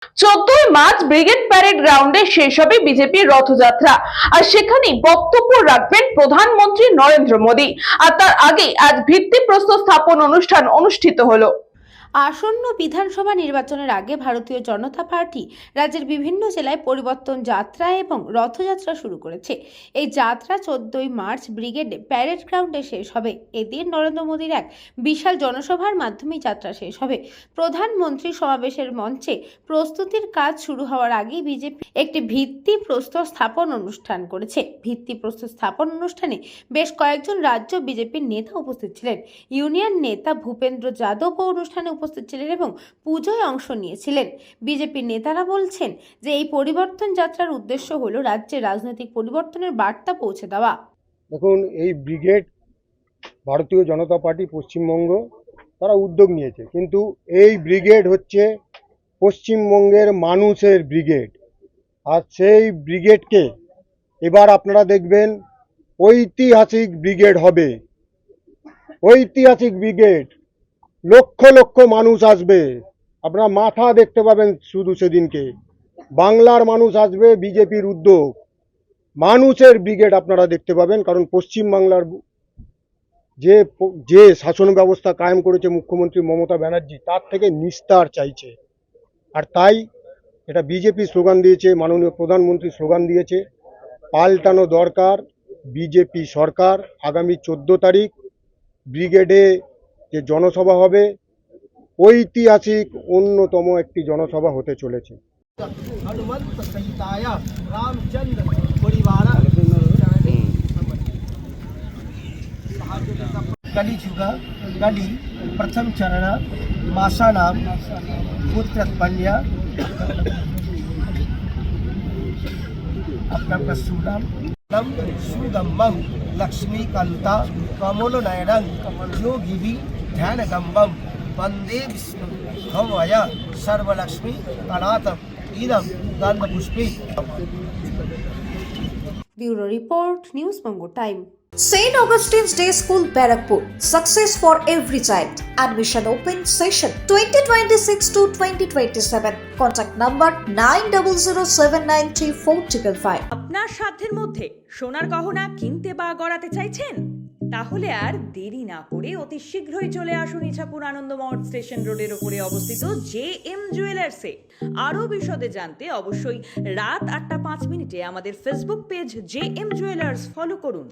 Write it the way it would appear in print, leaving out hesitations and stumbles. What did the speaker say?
14ই March brigade parade গ্রাউন্ডে শেষ হবে বিজেপির রথযাত্রা। আর সেখানেই বক্তব্য রাখবেন প্রধানমন্ত্রী নরেন্দ্র মোদী। আর তার আগে আজ ভিত্তিপ্রস্তর স্থাপন অনুষ্ঠান অনুষ্ঠিত হলো। আসন্ন বিধানসভা নির্বাচনের আগে ভারতীয় জনতা পার্টি রাজ্যের বিভিন্ন জেলায় পরিবর্তন যাত্রা এবং রথযাত্রা শুরু করেছে। এই যাত্রা 14ই মার্চ ব্রিগেড প্যারেড গ্রাউন্ডে শেষ হবে। এদিন নরেন্দ্র মোদীর এক বিশাল জনসভার মাধ্যমে যাত্রা শেষ হবে। প্রধানমন্ত্রী সমাবেশের মঞ্চে প্রস্তুতির কাজ শুরু হওয়ার আগেই বিজেপি একটি ভিত্তিপ্রস্তর স্থাপন অনুষ্ঠান করেছে। ভিত্তিপ্রস্তর স্থাপন অনুষ্ঠানে বেশ কয়েকজন রাজ্য বিজেপির নেতা উপস্থিত ছিলেন। ইউনিয়ন নেতা ভূপেন্দ্র যাদব অনুষ্ঠানে উপস্থিত ছিলেন এবং পূজায় অংশ নিয়েছিলেন। বিজেপির নেতারা বলছেন যে এই পরিবর্তন যাত্রার উদ্দেশ্য হলো রাজ্যে রাজনৈতিক পরিবর্তনের বার্তা পৌঁছে দেওয়া। দেখুন, এই ব্রিগেড ভারতীয় জনতা পার্টি পশ্চিমবঙ্গ তারা উদ্যোগ নিয়েছে, কিন্তু এই ব্রিগেড হচ্ছে পশ্চিমবঙ্গের মানুষের ব্রিগেড। আর সেই ব্রিগেডকে এবার আপনারা দেখবেন ঐতিহাসিক ব্রিগেড হবে। ঐতিহাসিক ব্রিগেড, লক্ষ লক্ষ মানুষ আসবে, আপনারা মাথা দেখতে পাবেন শুধু সেদিনকে। বাংলার মানুষ আসবে, বিজেপির উদ্যোগ, মানুষের ব্রিগেড আপনারা দেখতে পাবেন। কারণ পশ্চিমবাংলার যে শাসন ব্যবস্থা কায়েম করেছে মুখ্যমন্ত্রী মমতা ব্যানার্জি, তার থেকে নিস্তার চাইছে। আর তাই এটা বিজেপি স্লোগান দিয়েছে, মাননীয় প্রধানমন্ত্রী স্লোগান দিয়েছে, পাল্টানো দরকার বিজেপি সরকার। আগামী 14 তারিখ ব্রিগেডে যে জনসভা হবে, ঐতিহাসিক অন্যতম একটি জনসভা হতে চলেছে। हनुमंत सहिताया रामचंद्र परिवार कली जुग कली प्रथम चरण मासा नाम पुत्र कन्या अपना प्रसूनम सुगम्बम लक्ष्मीकांता कमल नयनं योगिवी ध्यान गंबम वंदे विष्णु भवय सर्वलक्ष्मी कनाथम इदम गंध पुष्पे। Bureau report, news Banga time. St. Augustine's Day School, Barrackpur. Success for every child. Admission open session 2026 to 2027. Contact number 9007934555. আপনার সাধ্যের মধ্যে সোনার গহনা কিনতে বা গড়াতে চাইছেন? তাহলে আর দেরি না করে অতি শীঘ্রই চলে আসুন ইছাপুর আনন্দমঠ স্টেশন রোডের উপরে অবস্থিত JM জুয়েলার্সে। আরও বিশদে জানতে অবশ্যই রাত 8টা 5 মিনিটে আমাদের Facebook page JM jewellers follow করুন।